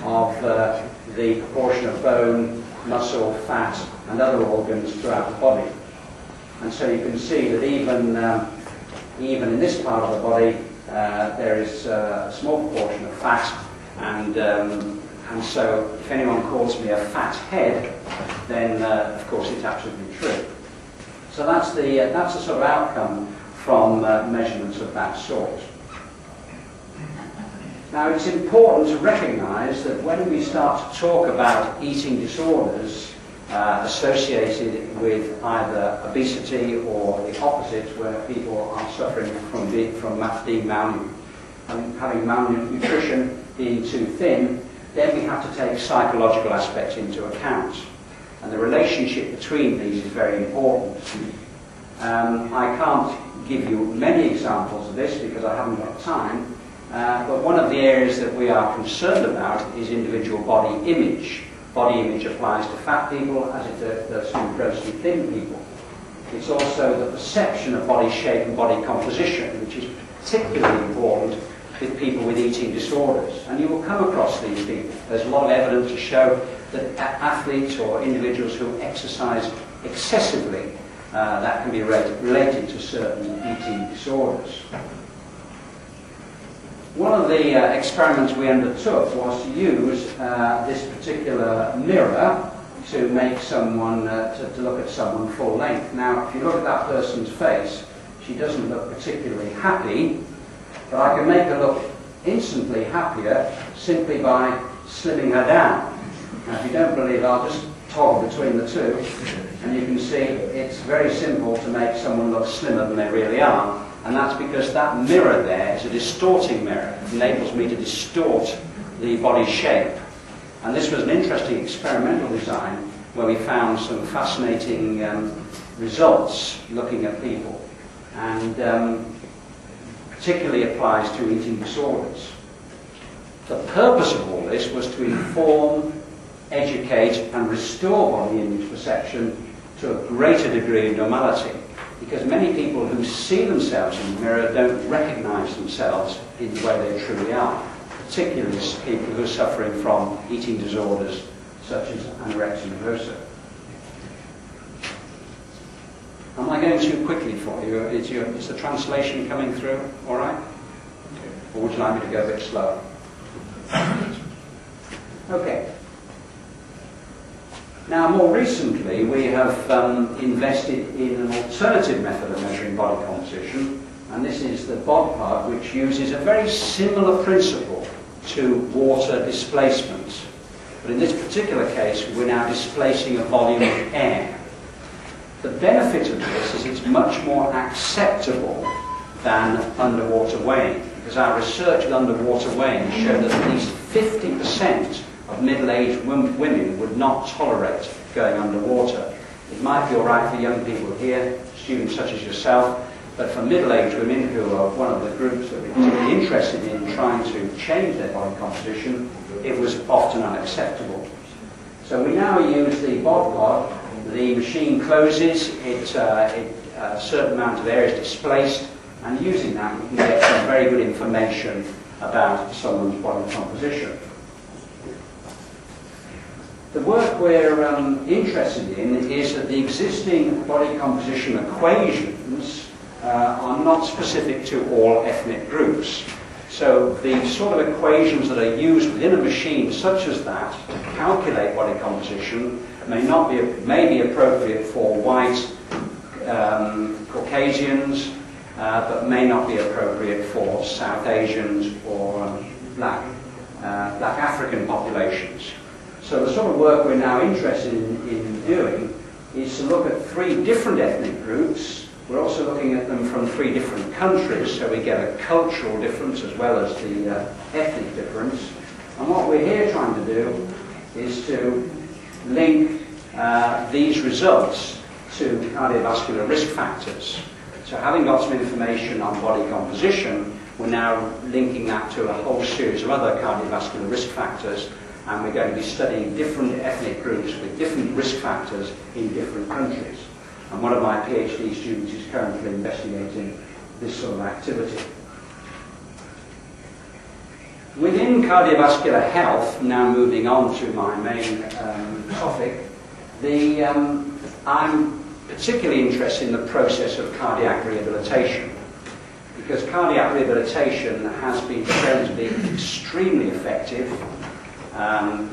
of the proportion of bone, muscle, fat and other organs throughout the body. And so you can see that even in this part of the body there is a small proportion of fat, and so if anyone calls me a fat head, then of course it's absolutely true. So that's the sort of outcome from measurements of that sort. Now it's important to recognise that when we start to talk about eating disorders associated with either obesity or the opposite, where people are suffering from having malnutrition, being too thin, then we have to take psychological aspects into account. And the relationship between these is very important. I can't give you many examples of this because I haven't got time, but one of the areas that we are concerned about is individual body image. Body image applies to fat people as it does to grossly thin people. It's also the perception of body shape and body composition, which is particularly important with people with eating disorders. And you will come across these people. There's a lot of evidence to show that athletes or individuals who exercise excessively, that can be related to certain eating disorders. One of the experiments we undertook was to use this particular mirror to make someone, to look at someone full length. Now, if you look at that person's face, she doesn't look particularly happy, but I can make her look instantly happier simply by slimming her down. Now, if you don't believe it, I'll just toggle between the two, and you can see it's very simple to make someone look slimmer than they really are. And that's because that mirror there is a distorting mirror. It enables me to distort the body shape. And this was an interesting experimental design where we found some fascinating results looking at people. And particularly applies to eating disorders. The purpose of all this was to inform, educate and restore body image perception to a greater degree of normality. Because many people who see themselves in the mirror don't recognise themselves in the way they truly are, particularly people who are suffering from eating disorders such as anorexia nervosa. Am I going too quickly for you? Is the translation coming through all right? Okay. Or would you like me to go a bit slower? Okay. Now, more recently, we have invested in an alternative method of measuring body composition, and this is the PART2, which uses a very similar principle to water displacement. But in this particular case, we're now displacing a volume of air. The benefit of this is it's much more acceptable than underwater weighing, because our research with underwater weighing showed that at least 50% of middle-aged women would not tolerate going underwater. It might be all right for young people here, students such as yourself, but for middle-aged women, who are one of the groups that we're particularly interested in trying to change their body composition, it was often unacceptable. So we now use the PART2. The machine closes, a certain amount of air is displaced, and using that we can get some very good information about someone's body composition. The work we're interested in is that the existing body composition equations are not specific to all ethnic groups. So the sort of equations that are used within a machine such as that to calculate body composition may be appropriate for white Caucasians, but may not be appropriate for South Asians or black African populations. So the sort of work we're now interested in doing is to look at 3 different ethnic groups. We're also looking at them from 3 different countries, so we get a cultural difference as well as the ethnic difference. And what we're here trying to do is to link these results to cardiovascular risk factors. So having got some information on body composition, we're now linking that to a whole series of other cardiovascular risk factors, and we're going to be studying different ethnic groups with different risk factors in different countries. And one of my PhD students is currently investigating this sort of activity. Within cardiovascular health, now moving on to my main topic, I'm particularly interested in the process of cardiac rehabilitation, because cardiac rehabilitation has been shown to be extremely effective.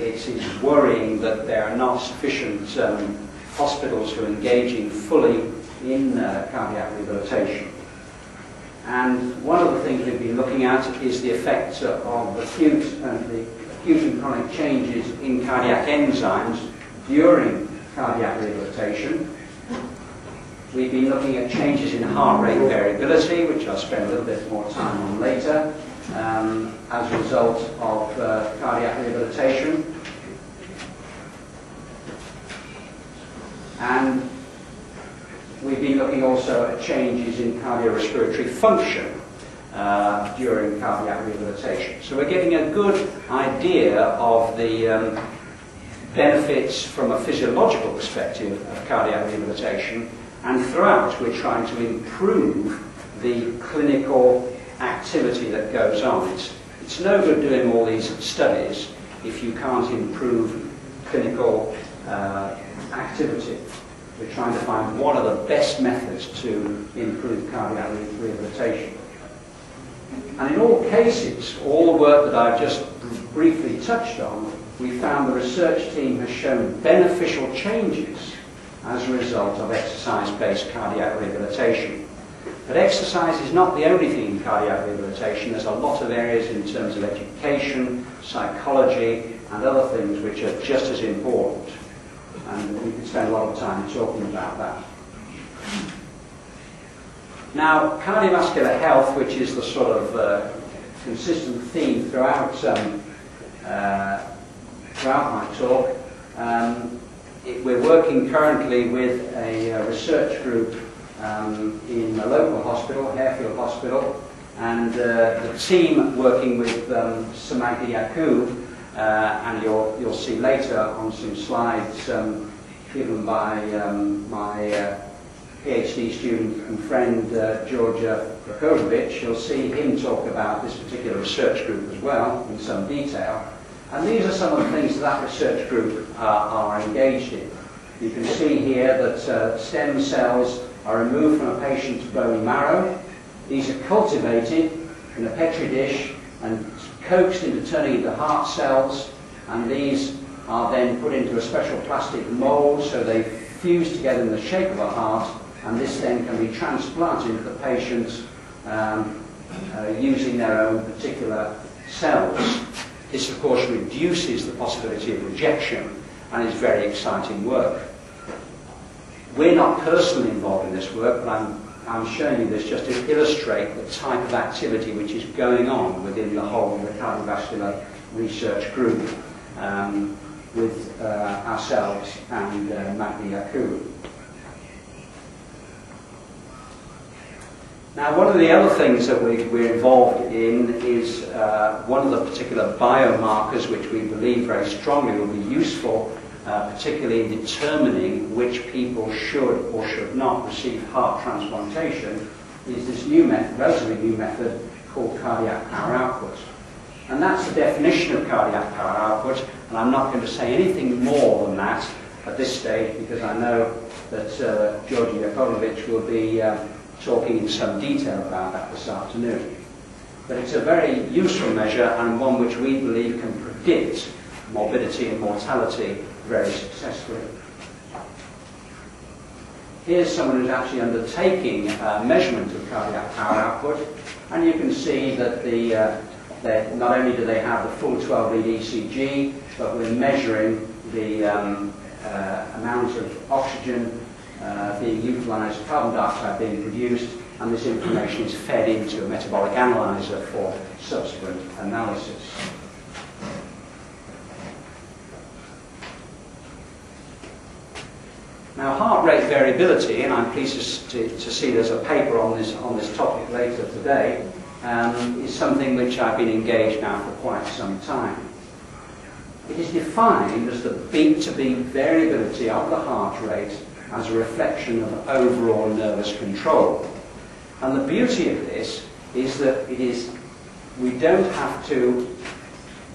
It is worrying that there are not sufficient hospitals who are engaging fully in cardiac rehabilitation. And one of the things we've been looking at is the effects of acute and chronic changes in cardiac enzymes during cardiac rehabilitation. We've been looking at changes in heart rate variability, which I'll spend a little bit more time on later, as a result of cardiac rehabilitation. And we've been looking also at changes in cardiorespiratory function during cardiac rehabilitation. So we're getting a good idea of the benefits from a physiological perspective of cardiac rehabilitation, and throughout we're trying to improve the clinical activity that goes on. It's no good doing all these studies if you can't improve clinical activity. We're trying to find what are the best methods to improve cardiac rehabilitation. And in all cases, all the work that I've just briefly touched on, we found the research team has shown beneficial changes as a result of exercise-based cardiac rehabilitation. But exercise is not the only thing in cardiac rehabilitation. There's a lot of areas in terms of education, psychology, and other things which are just as important. And we could spend a lot of time talking about that. Now, cardiovascular health, which is the sort of consistent theme throughout my talk, we're working currently with a research group in a local hospital, Harefield Hospital, and the team working with Samagdi Yaqub, and you'll see later on some slides given by my PhD student and friend Georgia Rakovic. You'll see him talk about this particular research group as well in some detail. And these are some of the things that research group are engaged in. You can see here that stem cells are removed from a patient's bone marrow. These are cultivated in a petri dish and coaxed into turning into heart cells, and these are then put into a special plastic mold so they fuse together in the shape of a heart, and this then can be transplanted into the patient using their own particular cells. This of course reduces the possibility of rejection and is very exciting work. We're not personally involved in this work, but I'm showing you this just to illustrate the type of activity which is going on within the whole of the cardiovascular research group with ourselves and Magdi Yaqub. Now, one of the other things that we're involved in is one of the particular biomarkers which we believe very strongly will be useful, particularly in determining which people should or should not receive heart transplantation, is this new method, relatively new method called cardiac power output. And that's the definition of cardiac power output, and I'm not going to say anything more than that at this stage because I know that Georgie Yakovlevich will be talking in some detail about that this afternoon. But it's a very useful measure and one which we believe can predict morbidity and mortality very successfully. Here's someone who's actually undertaking measurement of cardiac power output, and you can see that not only do they have the full 12-lead ECG, but we're measuring the amount of oxygen being utilised, carbon dioxide being produced, and this information is fed into a metabolic analyzer for subsequent analysis. Now, heart rate variability, and I'm pleased to see there's a paper on this topic later today, is something which I've been engaged now for quite some time. It is defined as the beat-to-beat variability of the heart rate as a reflection of overall nervous control. And the beauty of this is that we don't have to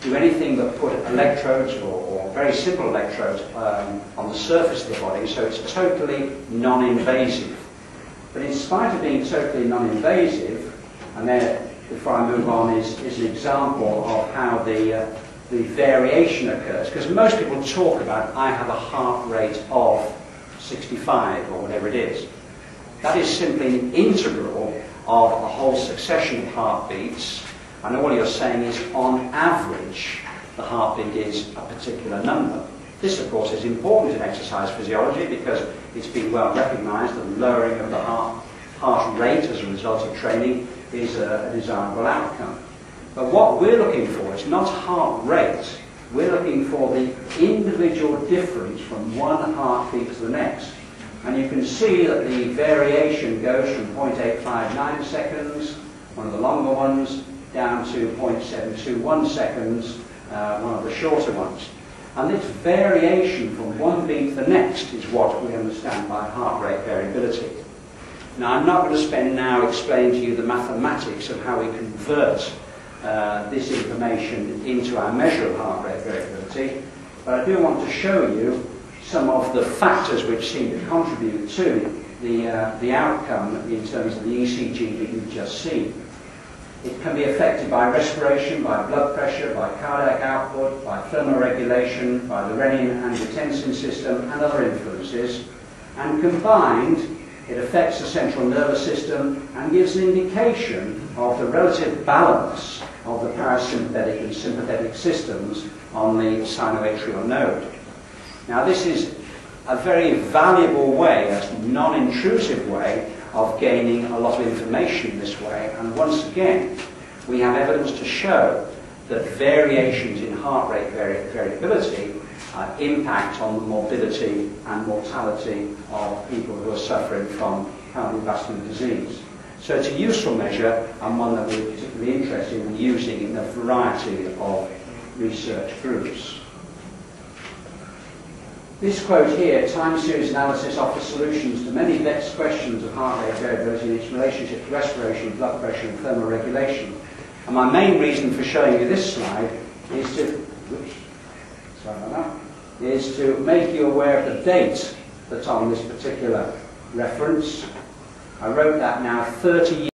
do anything but put electrodes or very simple electrodes on the surface of the body, so it's totally non-invasive. But in spite of being totally non-invasive, and there, before I move on, is an example of how the variation occurs. Because most people talk about, I have a heart rate of 65 or whatever it is. That is simply an integral of a whole succession of heartbeats, and all you're saying is, on average, the heartbeat is a particular number. This, of course, is important in exercise physiology because it's been well recognised that lowering of the heart rate as a result of training is a desirable outcome. But what we're looking for is not heart rate, we're looking for the individual difference from one heartbeat to the next. And you can see that the variation goes from 0.859 seconds, one of the longer ones, down to 0.721 seconds, one of the shorter ones. And this variation from one beat to the next is what we understand by heart rate variability. Now, I'm not going to spend now explaining to you the mathematics of how we convert this information into our measure of heart rate variability, but I do want to show you some of the factors which seem to contribute to the outcome in terms of the ECG that you've just seen. It can be affected by respiration, by blood pressure, by cardiac output, by thermoregulation, by the renin-angiotensin system and other influences. And combined, it affects the central nervous system and gives an indication of the relative balance of the parasympathetic and sympathetic systems on the sinoatrial node. Now, this is a very valuable way, a non-intrusive way of gaining a lot of information this way, and once again we have evidence to show that variations in heart rate variability impact on the morbidity and mortality of people who are suffering from cardiovascular disease. So it's a useful measure and one that we're particularly interested in using in a variety of research groups. This quote here, time series analysis offers solutions to many vexed questions of heart rate variability and its relationship to respiration, blood pressure and thermoregulation. And my main reason for showing you this slide is to make you aware of the date that's on this particular reference. I wrote that now 30 years